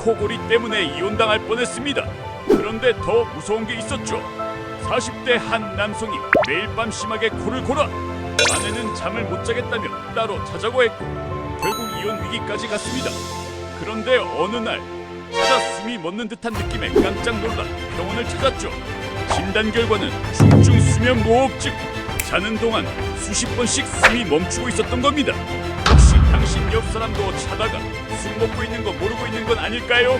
코골이 때문에 이혼당할 뻔했습니다. 그런데 더 무서운 게 있었죠. 40대 한 남성이 매일 밤 심하게 코를 골아 아내는 잠을 못 자겠다며 따로 자자고 했고 결국 이혼 위기까지 갔습니다. 그런데 어느 날 찾아 숨이 멎는 듯한 느낌에 깜짝 놀라 병원을 찾았죠. 진단 결과는 중증 수면 무호흡증. 자는 동안 수십 번씩 숨이 멈추고 있었던 겁니다. 혹시 당신 옆 사람도 자다가 술 먹고 있는 거 모르고 있는 건 아닐까요?